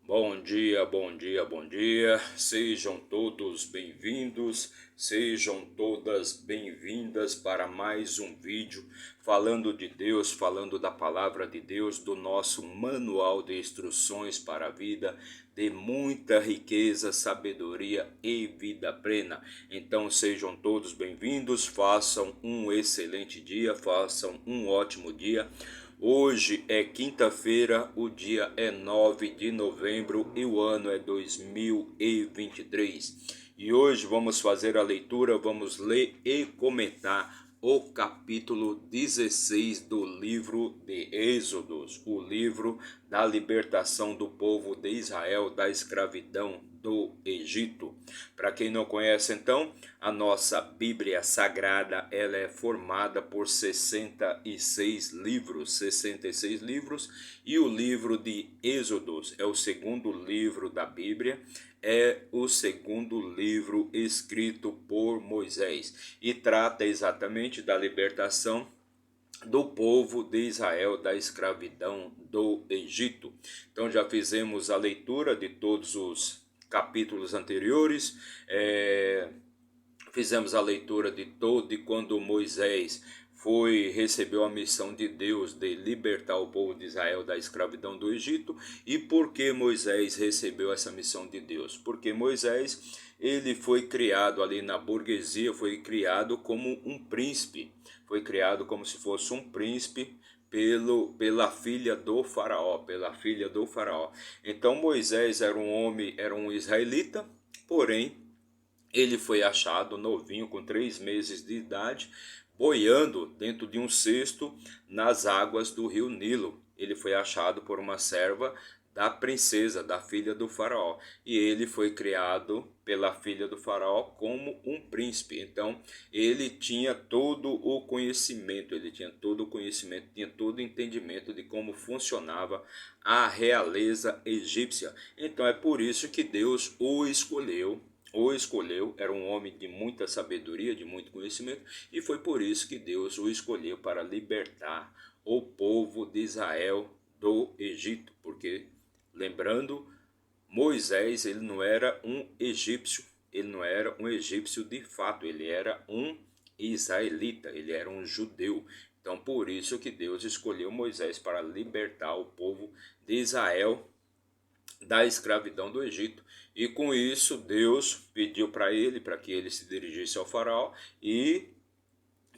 Bom dia, bom dia, bom dia. Sejam todos bem-vindos, sejam todas bem-vindas para mais um vídeo falando de Deus, falando da palavra de Deus, do nosso manual de instruções para a vida, de muita riqueza, sabedoria e vida plena. Então sejam todos bem-vindos, façam um excelente dia, façam um ótimo dia. Hoje é quinta-feira, o dia é 9 de novembro e o ano é 2023. E hoje vamos fazer a leitura, vamos ler e comentar o capítulo 16 do livro de Êxodos, o livro da libertação do povo de Israel da escravidão do Egito. Para quem não conhece, então, a nossa Bíblia Sagrada, ela é formada por 66 livros, e o livro de Êxodos é o segundo livro da Bíblia, é o segundo livro escrito por Moisés e trata exatamente da libertação do povo de Israel da escravidão do Egito. Então já fizemos a leitura de todos os capítulos anteriores, fizemos a leitura de quando Moisés recebeu a missão de Deus de libertar o povo de Israel da escravidão do Egito. E por que Moisés recebeu essa missão de Deus? Porque Moisés, ele foi criado ali na burguesia, foi criado como um príncipe, foi criado como se fosse um príncipe pela filha do faraó, Então Moisés era um homem, era um israelita, porém ele foi achado novinho, com 3 meses de idade, boiando dentro de um cesto nas águas do rio Nilo. Ele foi achado por uma serva da princesa, da filha do faraó. E ele foi criado pela filha do faraó como um príncipe. Então, ele tinha todo o conhecimento, tinha todo o entendimento de como funcionava a realeza egípcia. Então, é por isso que Deus o escolheu, era um homem de muita sabedoria, de muito conhecimento, e foi por isso que Deus o escolheu para libertar o povo de Israel do Egito, porque, lembrando, Moisés, ele não era um egípcio, de fato, ele era um israelita, ele era um judeu. Então, por isso que Deus escolheu Moisés para libertar o povo de Israel da escravidão do Egito. E com isso Deus pediu para que ele se dirigisse ao faraó e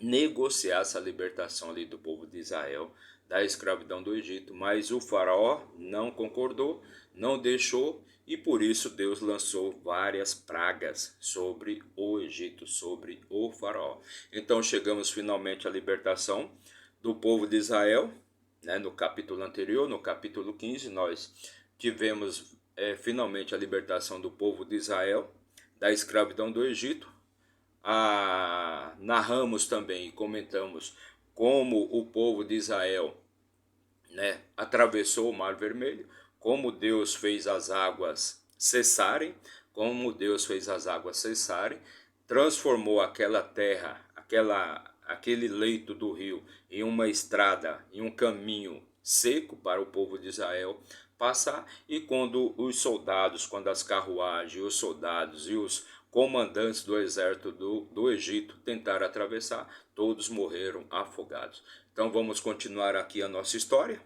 negociasse a libertação ali do povo de Israel da escravidão do Egito. Mas o faraó não concordou, não deixou, e por isso Deus lançou várias pragas sobre o Egito, sobre o faraó. Então chegamos finalmente à libertação do povo de Israel, né? No capítulo anterior, no capítulo 15, nós tivemos finalmente a libertação do povo de Israel da escravidão do Egito. Narramos também e comentamos como o povo de Israel, né, atravessou o Mar Vermelho, como Deus fez as águas cessarem, transformou aquela terra, aquele leito do rio em uma estrada, em um caminho seco para o povo de Israel passar. E quando as carruagens, os soldados e os comandantes do exército do Egito tentaram atravessar, todos morreram afogados. Então vamos continuar aqui a nossa história.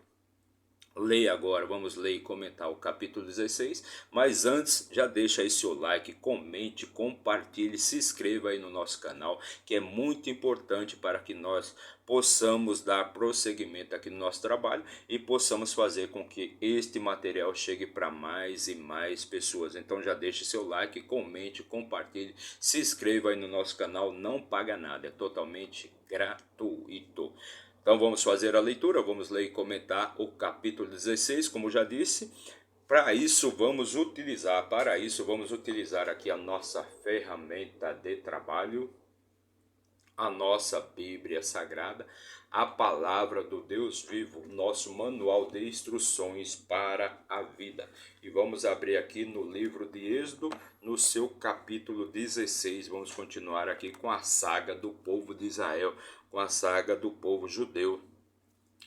Vamos ler e comentar o capítulo 16, mas antes já deixa aí seu like, comente, compartilhe, se inscreva aí no nosso canal, que é muito importante para que nós possamos dar prosseguimento aqui no nosso trabalho e possamos fazer com que este material chegue para mais e mais pessoas. Então já deixe seu like, comente, compartilhe, se inscreva aí no nosso canal, não paga nada, é totalmente gratuito. Então vamos fazer a leitura, vamos ler e comentar o capítulo 16, como já disse. Para isso vamos utilizar aqui a nossa ferramenta de trabalho, a nossa Bíblia Sagrada, a palavra do Deus vivo, nosso manual de instruções para a vida. E vamos abrir aqui no livro de Êxodo, no seu capítulo 16. Vamos continuar aqui com a saga do povo de Israel, com a saga do povo judeu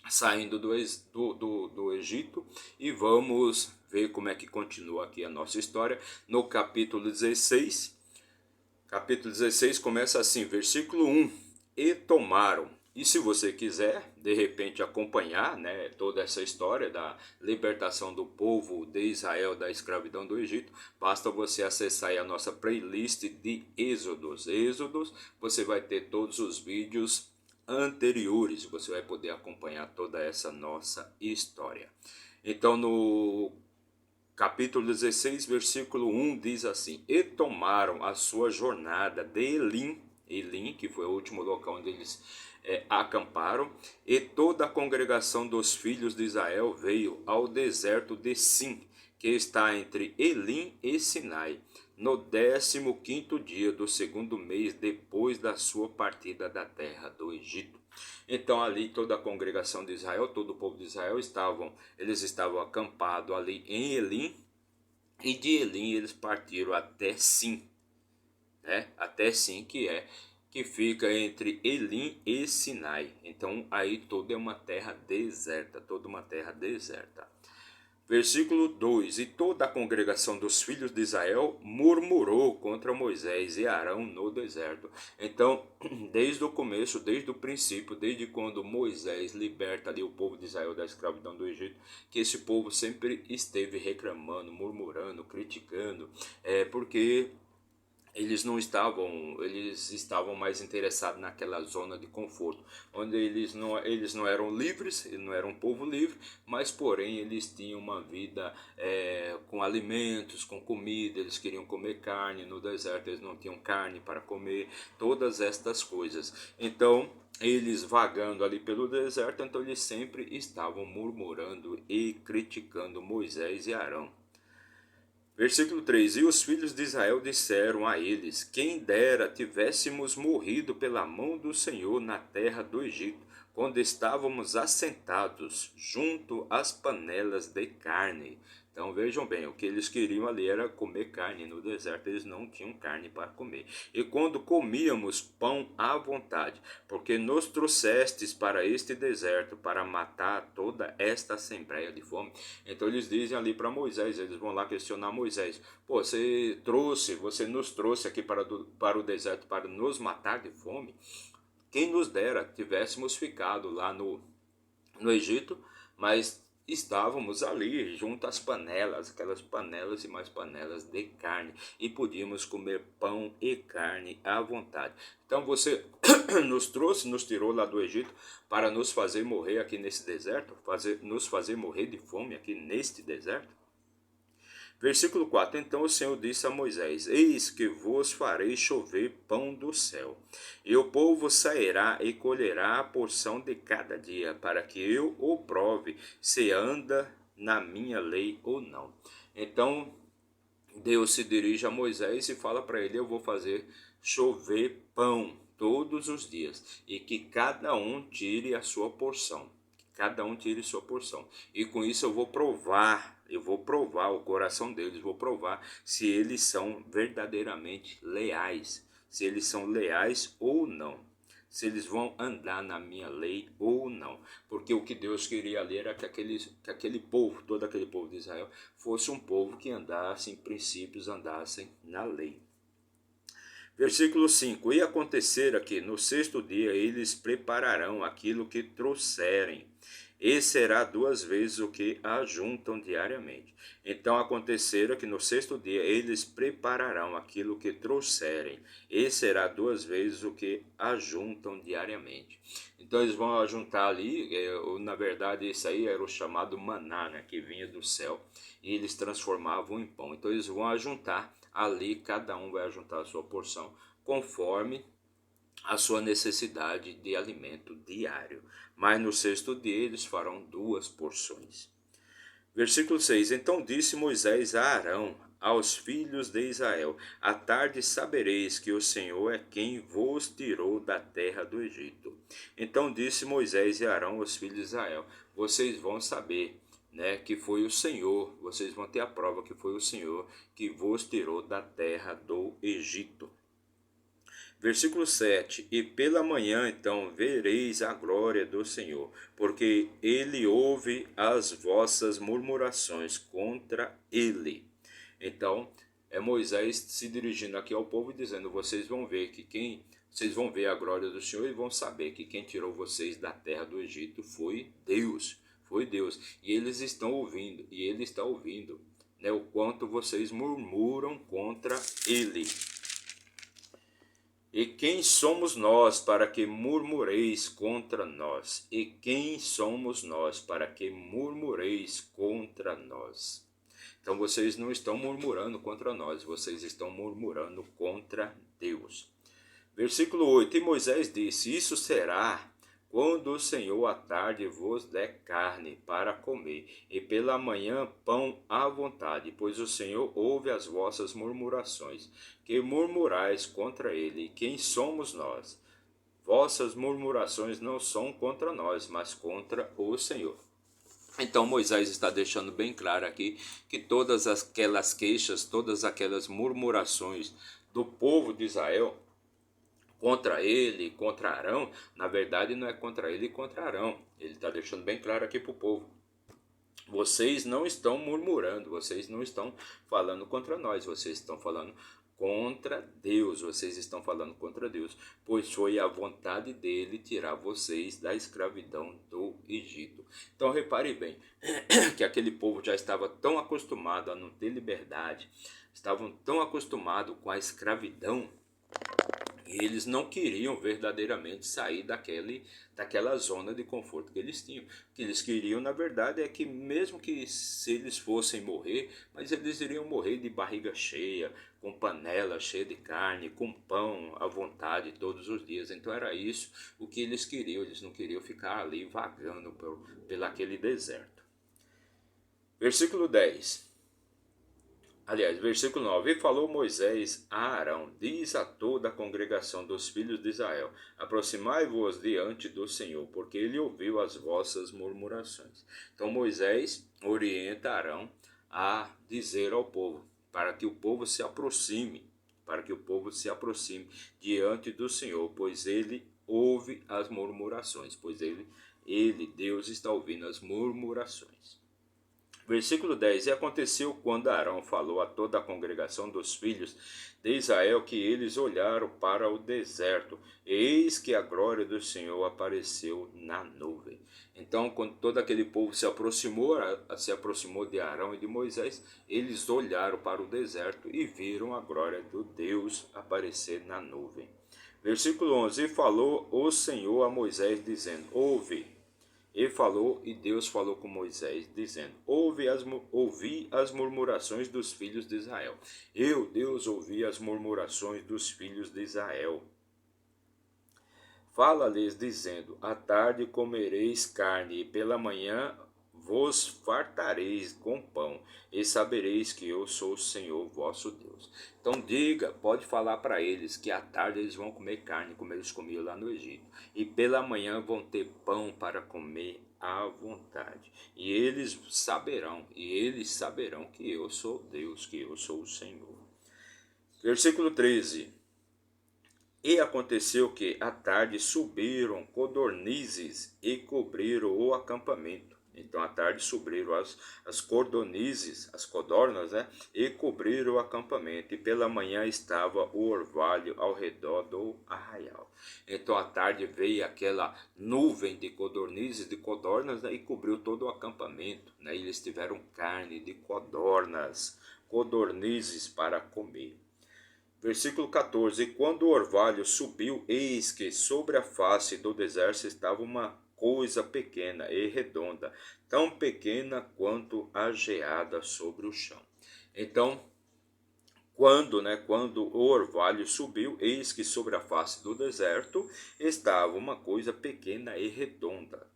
saindo do Egito, e vamos ver como é que continua aqui a nossa história no capítulo 16. Capítulo 16 começa assim, versículo 1: E tomaram. E se você quiser, de repente, acompanhar, né, toda essa história da libertação do povo de Israel da escravidão do Egito, basta você acessar aí a nossa playlist de Êxodos. Êxodos, você vai ter todos os vídeos anteriores, você vai poder acompanhar toda essa nossa história. Então, no capítulo 16, versículo 1 diz assim: E tomaram a sua jornada de Elim, que foi o último local onde eles acamparam, e toda a congregação dos filhos de Israel veio ao deserto de Sim, que está entre Elim e Sinai, no 15º dia do segundo mês depois da sua partida da terra do Egito. Então ali toda a congregação de Israel, todo o povo de Israel eles estavam acampados ali em Elim, e de Elim eles partiram até Sim, né? Até Sim, que fica entre Elim e Sinai. Então aí toda é uma terra deserta, toda uma terra deserta. Versículo 2: E toda a congregação dos filhos de Israel murmurou contra Moisés e Arão no deserto. Então, desde o começo, desde o princípio, desde quando Moisés liberta ali o povo de Israel da escravidão do Egito, que esse povo sempre esteve reclamando, murmurando, criticando, porque eles estavam mais interessados naquela zona de conforto, onde eles não eram livres, eles não eram um povo livre, mas porém eles tinham uma vida com alimentos, com comida, eles queriam comer carne, no deserto eles não tinham carne para comer, todas estas coisas. Então, eles vagando ali pelo deserto, então eles sempre estavam murmurando e criticando Moisés e Arão. Versículo 3: E os filhos de Israel disseram a eles: Quem dera tivéssemos morrido pela mão do Senhor na terra do Egito, quando estávamos assentados junto às panelas de carne. Então vejam bem, o que eles queriam ali era comer carne. No deserto eles não tinham carne para comer. E quando comíamos pão à vontade, porque nos trouxestes para este deserto para matar toda esta assembleia de fome. Então eles dizem ali para Moisés, eles vão lá questionar Moisés: Pô, você nos trouxe aqui para o deserto para nos matar de fome? Quem nos dera tivéssemos ficado lá no Egito, mas estávamos ali junto às panelas, aquelas panelas e mais panelas de carne, e podíamos comer pão e carne à vontade. Então você nos tirou lá do Egito para nos fazer morrer aqui nesse deserto, nos fazer morrer de fome aqui neste deserto? Versículo 4: Então o Senhor disse a Moisés: Eis que vos farei chover pão do céu, e o povo sairá e colherá a porção de cada dia, para que eu o prove se anda na minha lei ou não. Então Deus se dirige a Moisés e fala para ele: Eu vou fazer chover pão todos os dias, e que cada um tire a sua porção. Cada um tire sua porção. E com isso eu vou provar o coração deles, vou provar se eles são verdadeiramente leais, se eles são leais ou não, se eles vão andar na minha lei ou não. Porque o que Deus queria ali era que aquele povo, todo aquele povo de Israel, fosse um povo que andasse em princípios, andassem na lei. Versículo 5: E acontecerá que no sexto dia eles prepararão aquilo que trouxerem, e será 2 vezes o que ajuntam diariamente. Então acontecerá que no sexto dia eles prepararão aquilo que trouxerem, e será 2 vezes o que ajuntam diariamente. Então eles vão ajuntar ali, na verdade isso aí era o chamado maná, né, que vinha do céu, e eles transformavam em pão. Então eles vão ajuntar ali, cada um vai ajuntar a sua porção, conforme a sua necessidade de alimento diário. Mas no sexto dia eles farão 2 porções. Versículo 6: Então disse Moisés a Arão, aos filhos de Israel: À tarde sabereis que o Senhor é quem vos tirou da terra do Egito. Então disse Moisés e Arão aos filhos de Israel: Vocês vão saber, né, que foi o Senhor, vocês vão ter a prova que foi o Senhor que vos tirou da terra do Egito. Versículo 7: E pela manhã então vereis a glória do Senhor, porque ele ouve as vossas murmurações contra ele. Então, é Moisés se dirigindo aqui ao povo dizendo: vocês vão ver a glória do Senhor e vão saber que quem tirou vocês da terra do Egito foi Deus. Foi Deus. E eles estão ouvindo, e ele está ouvindo, né, o quanto vocês murmuram contra ele. E quem somos nós para que murmureis contra nós? E quem somos nós para que murmureis contra nós? Então vocês não estão murmurando contra nós, vocês estão murmurando contra Deus. Versículo 8: E Moisés disse: Isso será quando o Senhor à tarde vos der carne para comer, e pela manhã pão à vontade, pois o Senhor ouve as vossas murmurações, que murmurais contra ele. Quem somos nós? Vossas murmurações não são contra nós, mas contra o Senhor. Então Moisés está deixando bem claro aqui que todas aquelas queixas, todas aquelas murmurações do povo de Israel contra ele, contra Arão, na verdade não é contra ele e contra Arão. Ele está deixando bem claro aqui para o povo: vocês não estão murmurando, vocês não estão falando contra nós, vocês estão falando contra Deus, vocês estão falando contra Deus, pois foi a vontade dele tirar vocês da escravidão do Egito. Então repare bem, que aquele povo já estava tão acostumado a não ter liberdade, estavam tão acostumados com a escravidão, e eles não queriam verdadeiramente sair daquela zona de conforto que eles tinham. O que eles queriam, na verdade, é que mesmo que se eles fossem morrer, mas eles iriam morrer de barriga cheia, com panela cheia de carne, com pão à vontade todos os dias. Então era isso o que eles queriam. Eles não queriam ficar ali vagando pelaquele deserto. Versículo 10. Aliás, versículo 9: E falou Moisés a Arão: Diz a toda a congregação dos filhos de Israel: Aproximai-vos diante do Senhor, porque ele ouviu as vossas murmurações. Então Moisés orienta Arão a dizer ao povo, para que o povo se aproxime, diante do Senhor, pois ele ouve as murmurações, pois Deus está ouvindo as murmurações. Versículo 10: E aconteceu quando Arão falou a toda a congregação dos filhos de Israel, que eles olharam para o deserto, e eis que a glória do Senhor apareceu na nuvem. Então, quando todo aquele povo se aproximou de Arão e de Moisés, eles olharam para o deserto e viram a glória do Deus aparecer na nuvem. Versículo 11: E falou o Senhor a Moisés, dizendo: E Deus falou com Moisés, dizendo: ouvi as murmurações dos filhos de Israel. Eu, Deus, ouvi as murmurações dos filhos de Israel. Fala-lhes, dizendo: à tarde comereis carne, e pela manhã vos fartareis com pão, e sabereis que eu sou o Senhor vosso Deus. Então pode falar para eles que à tarde eles vão comer carne, como eles comiam lá no Egito, e pela manhã vão ter pão para comer à vontade. E eles saberão que eu sou Deus, que eu sou o Senhor. Versículo 13. E aconteceu que à tarde subiram codornizes e cobriram o acampamento. Então à tarde subiram as codornizes, as codornas, né? E cobriram o acampamento. E pela manhã estava o orvalho ao redor do arraial. Então à tarde veio aquela nuvem de codornizes, de codornas, né? E cobriu todo o acampamento, né? E eles tiveram carne de codornizes para comer. Versículo 14: E quando o orvalho subiu, eis que sobre a face do deserto estava uma coisa pequena e redonda, tão pequena quanto a geada sobre o chão. Então, quando o orvalho subiu, eis que sobre a face do deserto estava uma coisa pequena e redonda,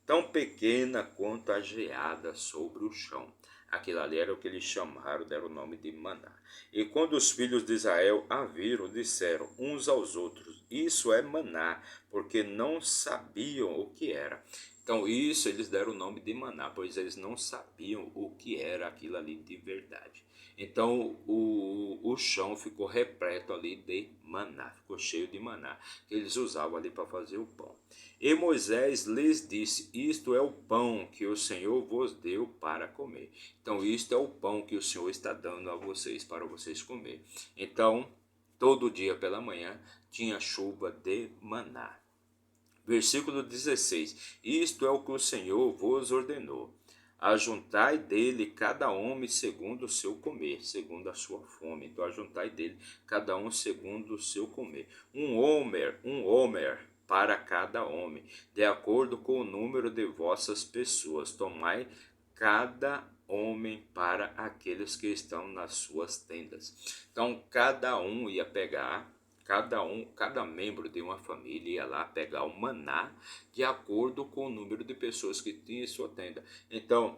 tão pequena quanto a geada sobre o chão. Aquilo ali era o que eles chamaram, deram o nome de maná. E quando os filhos de Israel a viram, disseram uns aos outros: Isso é maná, porque não sabiam o que era. Então isso eles deram o nome de maná, pois eles não sabiam o que era aquilo ali de verdade. Então o chão ficou repleto ali de maná, ficou cheio de maná, que eles usavam ali para fazer o pão. E Moisés lhes disse: isto é o pão que o Senhor vos deu para comer. Então isto é o pão que o Senhor está dando a vocês para vocês comer. Então todo dia pela manhã tinha chuva de maná. Versículo 16: isto é o que o Senhor vos ordenou: ajuntai dele cada homem segundo o seu comer, segundo a sua fome. Então ajuntai dele cada um segundo o seu comer. Um homer para cada homem, de acordo com o número de vossas pessoas. Tomai cada homem para aqueles que estão nas suas tendas. Então cada um ia pegar, cada membro de uma família ia lá pegar o maná de acordo com o número de pessoas que tinha em sua tenda. Então,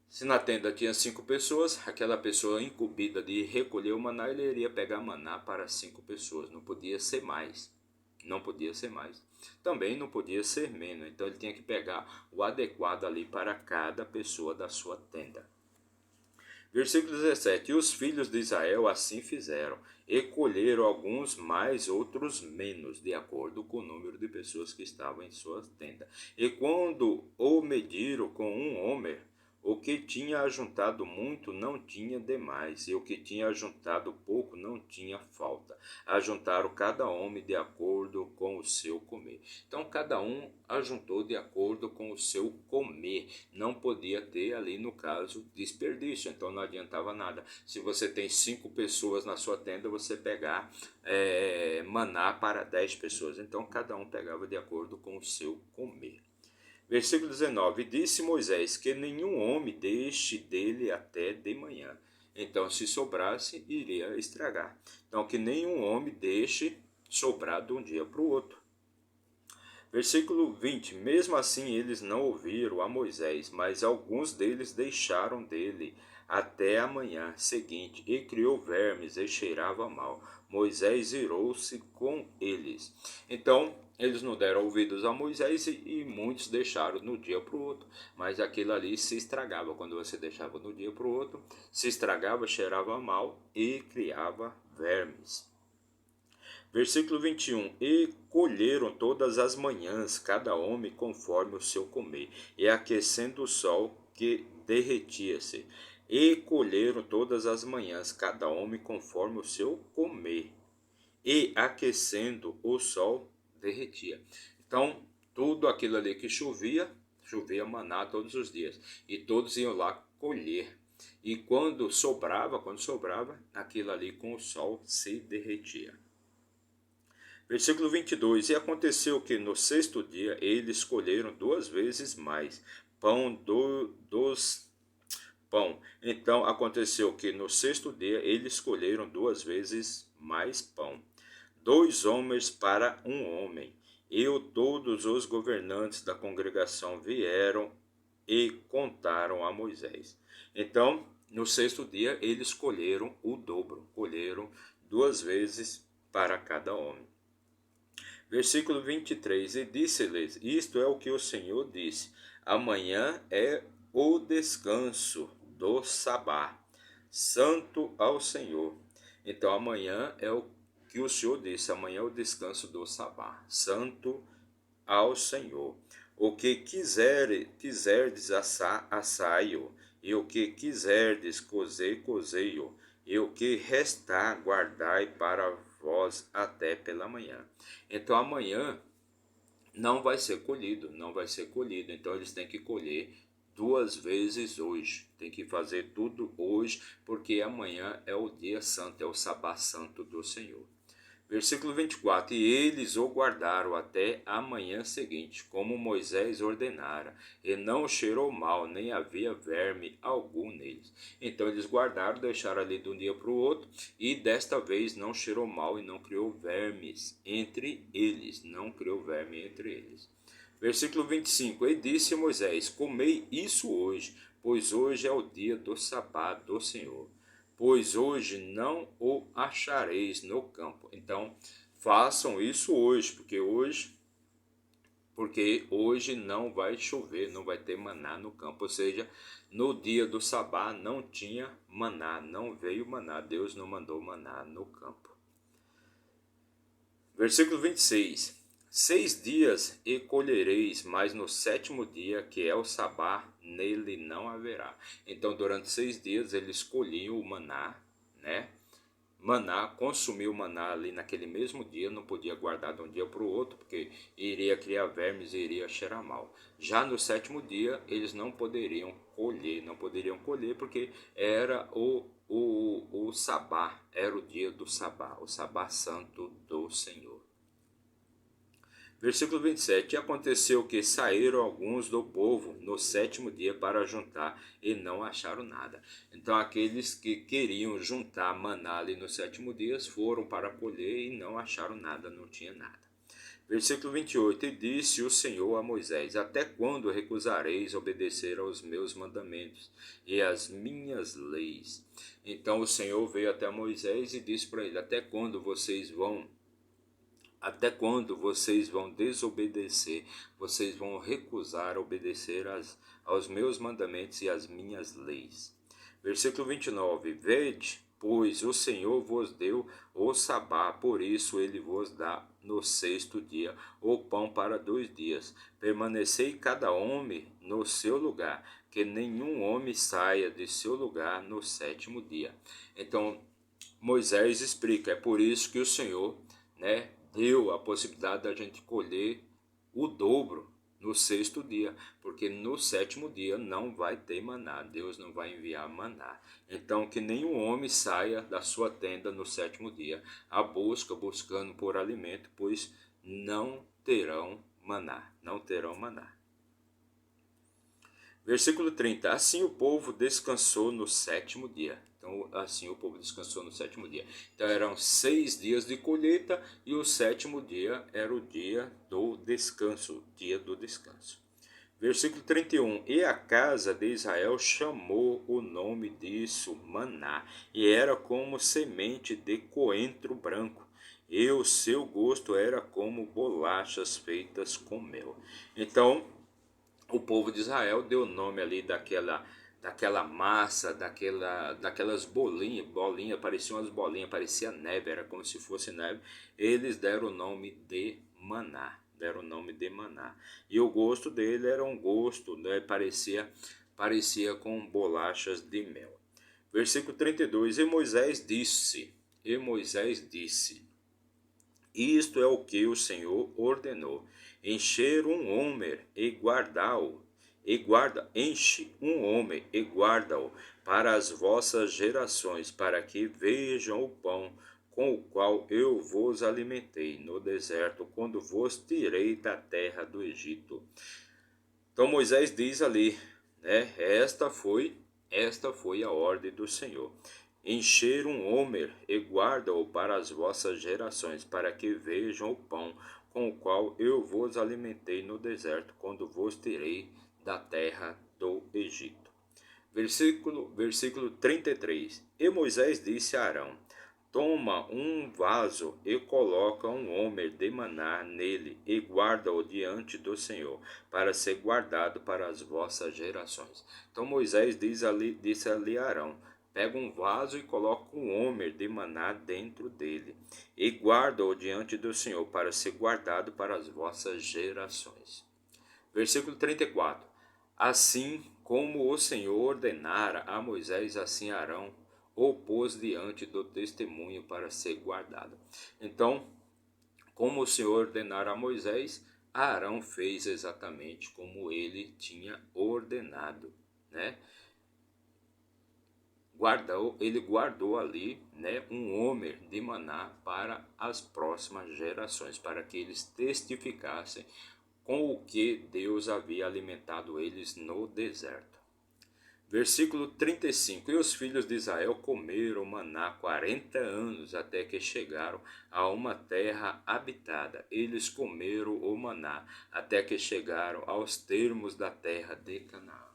se na tenda tinha 5 pessoas, aquela pessoa incumbida de recolher o maná, ele iria pegar maná para 5 pessoas, não podia ser mais. Não podia ser mais. Também não podia ser menos, então ele tinha que pegar o adequado ali para cada pessoa da sua tenda. Versículo 17: e os filhos de Israel assim fizeram, e colheram alguns mais, outros menos, de acordo com o número de pessoas que estavam em sua tenda. E quando o mediram com um homer, o que tinha ajuntado muito não tinha demais, e o que tinha ajuntado pouco não tinha falta. Ajuntaram cada homem de acordo com o seu comer. Então cada um ajuntou de acordo com o seu comer. Não podia ter ali, no caso, desperdício. Então não adiantava nada. Se você tem 5 pessoas na sua tenda, você pegar maná para 10 pessoas. Então cada um pegava de acordo com o seu comer. Versículo 19: disse Moisés que nenhum homem deixe dele até de manhã. Então, se sobrasse, iria estragar. Então, que nenhum homem deixe sobrar de um dia para o outro. Versículo 20: mesmo assim eles não ouviram a Moisés, mas alguns deles deixaram dele até a manhã seguinte, e criou vermes e cheirava mal. Moisés irou-se com eles. Então, eles não deram ouvidos a Moisés e muitos deixaram no dia para o outro. Mas aquilo ali se estragava. Quando você deixava no dia para o outro, se estragava, cheirava mal e criava vermes. Versículo 21: e colheram todas as manhãs cada homem conforme o seu comer, e aquecendo o sol que derretia-se. E colheram todas as manhãs cada homem conforme o seu comer, e aquecendo o sol derretia. Então, tudo aquilo ali que chovia maná todos os dias, e todos iam lá colher. E quando sobrava, aquilo ali com o sol se derretia. Versículo 22: e aconteceu que no sexto dia eles colheram 2 vezes mais pão. Então aconteceu que no sexto dia eles colheram 2 vezes mais pão, 2 homens para um homem. E todos os governantes da congregação vieram e contaram a Moisés. Então, no sexto dia eles colheram o dobro, colheram 2 vezes para cada homem. Versículo 23: e disse-lhes: isto é o que o Senhor disse: amanhã é o descanso do Sabá, santo ao Senhor. Então amanhã é o que o Senhor disse: amanhã é o descanso do Sabá, santo ao Senhor. O que quiserdes assar, assai-o, e o que quiserdes cozer, cozei-o, e o que restar, guardai para vós até pela manhã. Então amanhã não vai ser colhido, não vai ser colhido. Então eles têm que colher 2 vezes hoje. Tem que fazer tudo hoje, porque amanhã é o dia santo, é o sabá santo do Senhor. Versículo 24: e eles o guardaram até a manhã seguinte, como Moisés ordenara, e não cheirou mal, nem havia verme algum neles. Então eles guardaram, deixaram ali de um dia para o outro, e desta vez não cheirou mal e não criou vermes entre eles. Não criou verme entre eles. Versículo 25: e disse Moisés: comei isso hoje, pois hoje é o dia do sabá do Senhor, pois hoje não o achareis no campo. Então, façam isso hoje, porque hoje porque hoje não vai chover, não vai ter maná no campo. Ou seja, no dia do sabá não tinha maná, não veio maná, Deus não mandou maná no campo. Versículo 26. 6 dias e colhereis, mas no sétimo dia, que é o sabá, nele não haverá. Então, durante 6 dias, eles colhiam o maná, né? Maná, consumiu o maná ali naquele mesmo dia, não podia guardar de um dia para o outro, porque iria criar vermes e iria cheirar mal. Já no sétimo dia, eles não poderiam colher, porque era o sabá, era o dia do sabá, o sabá santo do Senhor. Versículo 27. E aconteceu que saíram alguns do povo no sétimo dia para juntar e não acharam nada. Então aqueles que queriam juntar maná ali no sétimo dia foram para colher e não acharam nada, não tinha nada. Versículo 28. E disse o Senhor a Moisés: até quando recusareis obedecer aos meus mandamentos e às minhas leis? Então o Senhor veio até Moisés e disse para ele: até quando vocês vão desobedecer, vocês vão recusar obedecer aos meus mandamentos e às minhas leis? Versículo 29. Vede, pois o Senhor vos deu o sabá, por isso ele vos dá no sexto dia o pão para 2 dias. Permanecei cada homem no seu lugar, que nenhum homem saia de seu lugar no sétimo dia. Então, Moisés explica, é por isso que o Senhor, né, deu a possibilidade da gente colher o dobro no sexto dia, porque no sétimo dia não vai ter maná, Deus não vai enviar maná. Então que nenhum homem saia da sua tenda no sétimo dia à busca, buscando por alimento, pois não terão maná, não terão maná. Versículo 30. Assim o povo descansou no sétimo dia. Então, assim o povo descansou no sétimo dia. Então, eram 6 dias de colheita e o sétimo dia era o dia do descanso. Dia do descanso. Versículo 31. E a casa de Israel chamou o nome disso maná, e era como semente de coentro branco, e o seu gosto era como bolachas feitas com mel. Então, o povo de Israel deu o nome ali daquela massa, daquelas bolinhas, pareciam umas bolinhas, parecia neve, era como se fosse neve. Eles deram o nome de maná, E o gosto dele era um gosto, né, parecia com bolachas de mel. Versículo 32. E Moisés disse, isto é o que o Senhor ordenou: encher um homer e guardá-o, enche um homem e guarda-o para as vossas gerações, para que vejam o pão com o qual eu vos alimentei no deserto, quando vos tirei da terra do Egito. Então Moisés diz ali, né? Esta foi a ordem do Senhor: encher um homer e guarda-o para as vossas gerações, para que vejam o pão com o qual eu vos alimentei no deserto, quando vos tirei da terra do Egito. Versículo 33. E Moisés disse a Arão: toma um vaso e coloca um homer de maná nele e guarda-o diante do Senhor, para ser guardado para as vossas gerações. Então Moisés disse ali a Arão: pega um vaso e coloca um homer de maná dentro dele e guarda-o diante do Senhor, para ser guardado para as vossas gerações. Versículo 34. Assim como o Senhor ordenara a Moisés, assim Arão o pôs diante do testemunho para ser guardado. Então, como o Senhor ordenara a Moisés, Arão fez exatamente como ele tinha ordenado, né? Ele guardou ali, né, um homer de maná para as próximas gerações, para que eles testificassem com o que Deus havia alimentado eles no deserto. Versículo 35. E os filhos de Israel comeram maná 40 anos, até que chegaram a uma terra habitada. Eles comeram o maná, até que chegaram aos termos da terra de Canaã.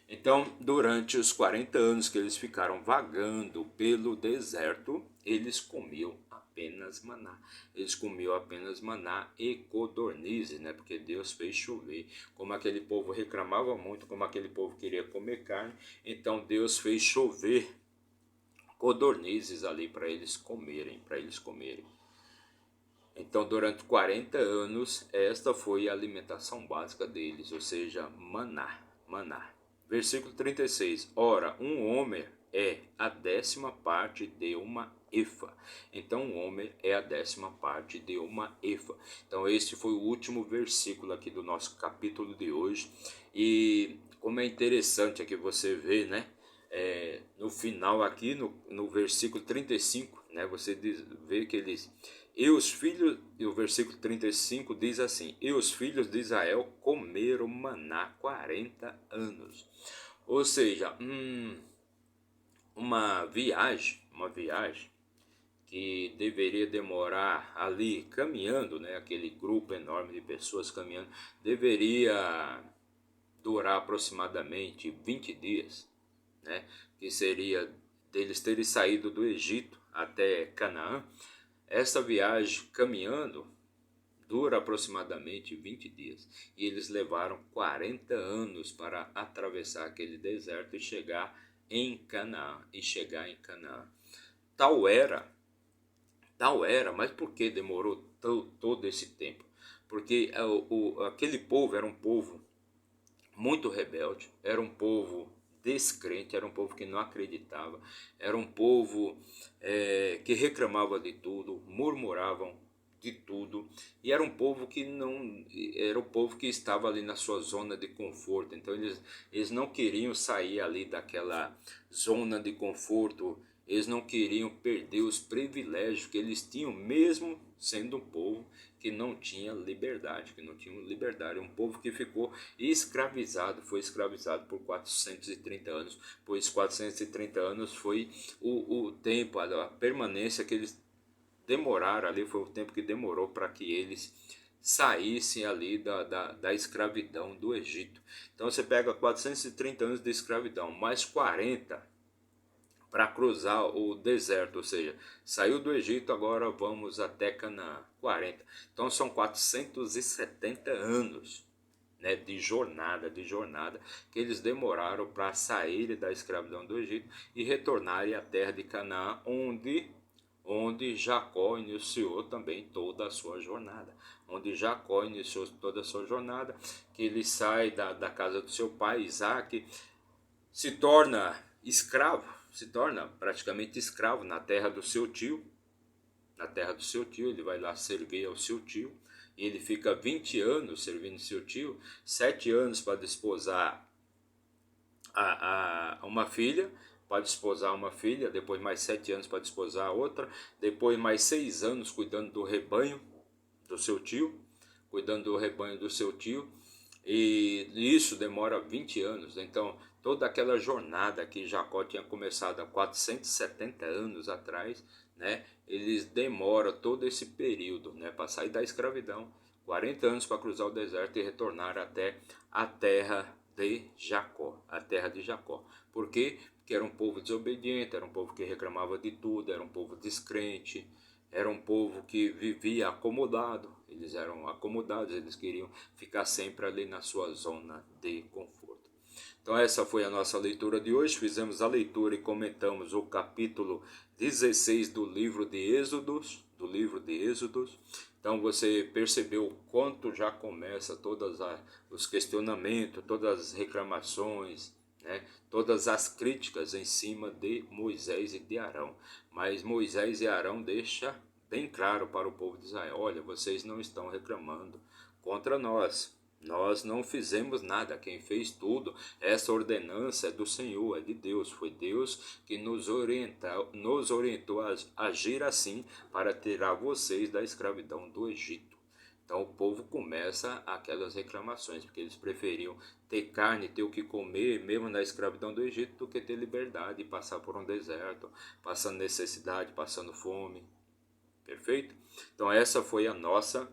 Então, durante os 40 anos que eles ficaram vagando pelo deserto, eles comiam apenas maná. Eles comiam apenas maná e codornizes, né? Porque Deus fez chover. Como aquele povo reclamava muito, como aquele povo queria comer carne, então Deus fez chover codornizes ali para eles comerem. Então, durante 40 anos, esta foi a alimentação básica deles, ou seja, maná. Versículo 36. Ora, um homem é a 10ª parte de uma efa. Então, um homem é a 10ª parte de uma efa. Então, este foi o último versículo aqui do nosso capítulo de hoje. E como é interessante aqui você ver, né? No final aqui, no versículo 35, né? Você vê que eles... E o versículo 35 diz assim: E os filhos de Israel comeram maná 40 anos. Ou seja, uma viagem que deveria demorar ali caminhando, né, aquele grupo enorme de pessoas caminhando, deveria durar aproximadamente 20 dias, né, que seria deles terem saído do Egito até Canaã. Essa viagem caminhando dura aproximadamente 20 dias. E eles levaram 40 anos para atravessar aquele deserto e chegar em Canaã. Tal era, mas por que demorou todo esse tempo? Porque aquele povo era um povo muito rebelde, era um povo descrente, era um povo que não acreditava, era um povo que reclamava de tudo, murmuravam de tudo, e era um povo que não era o povo que estava ali na sua zona de conforto. Então eles não queriam sair ali daquela zona de conforto, eles não queriam perder os privilégios que eles tinham, mesmo sendo um povo que não tinha liberdade, um povo que ficou escravizado, foi escravizado por 430 anos, pois 430 anos foi o tempo, a permanência que eles demoraram ali, foi o tempo que demorou para que eles saíssem ali da escravidão do Egito. Então você pega 430 anos de escravidão, mais 40 para cruzar o deserto, ou seja, saiu do Egito, agora vamos até Canaã, 40. Então são 470 anos, né, de jornada, que eles demoraram para saírem da escravidão do Egito e retornarem à terra de Canaã, onde Jacó iniciou também toda a sua jornada. Que ele sai da casa do seu pai, Isaac, se torna praticamente escravo na terra do seu tio. Ele vai lá servir ao seu tio. E ele fica 20 anos servindo seu tio, 7 anos para desposar uma filha, depois mais 7 anos para desposar a outra, depois mais 6 anos cuidando do rebanho do seu tio, e isso demora 20 anos. Então, toda aquela jornada que Jacó tinha começado há 470 anos atrás, né, eles demoram todo esse período, né, para sair da escravidão, 40 anos para cruzar o deserto e retornar até a terra de Jacó. Por quê? Porque era um povo desobediente, era um povo que reclamava de tudo, era um povo descrente, era um povo que vivia acomodado. Eles eram acomodados, eles queriam ficar sempre ali na sua zona de conforto. Então essa foi a nossa leitura de hoje. Fizemos a leitura e comentamos o capítulo 16 do livro de Êxodos. Então você percebeu o quanto já começa todos os questionamentos, todas as reclamações, né? Todas as críticas em cima de Moisés e de Arão. Mas Moisés e Arão deixam bem claro para o povo de Israel: olha, vocês não estão reclamando contra nós. Nós não fizemos nada, quem fez tudo, essa ordenança é do Senhor, é de Deus. Foi Deus que nos orientou a agir assim para tirar vocês da escravidão do Egito. Então o povo começa aquelas reclamações, porque eles preferiam ter carne, ter o que comer, mesmo na escravidão do Egito, do que ter liberdade e passar por um deserto, passando necessidade, passando fome. Perfeito? Então essa foi a nossa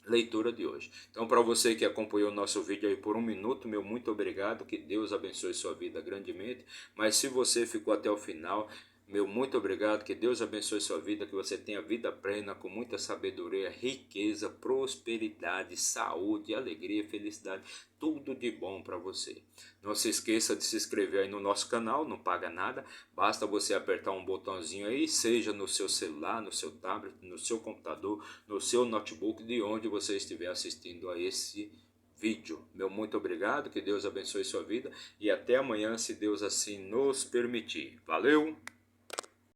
leitura de hoje. Então, para você que acompanhou o nosso vídeo aí por 1 minuto, muito obrigado, que Deus abençoe sua vida grandemente. Mas se você ficou até o final, Meu muito obrigado, que Deus abençoe sua vida, que você tenha vida plena, com muita sabedoria, riqueza, prosperidade, saúde, alegria, felicidade, tudo de bom para você. Não se esqueça de se inscrever aí no nosso canal, não paga nada, basta você apertar um botãozinho aí, seja no seu celular, no seu tablet, no seu computador, no seu notebook, de onde você estiver assistindo a esse vídeo. Meu muito obrigado, que Deus abençoe sua vida e até amanhã, se Deus assim nos permitir. Valeu!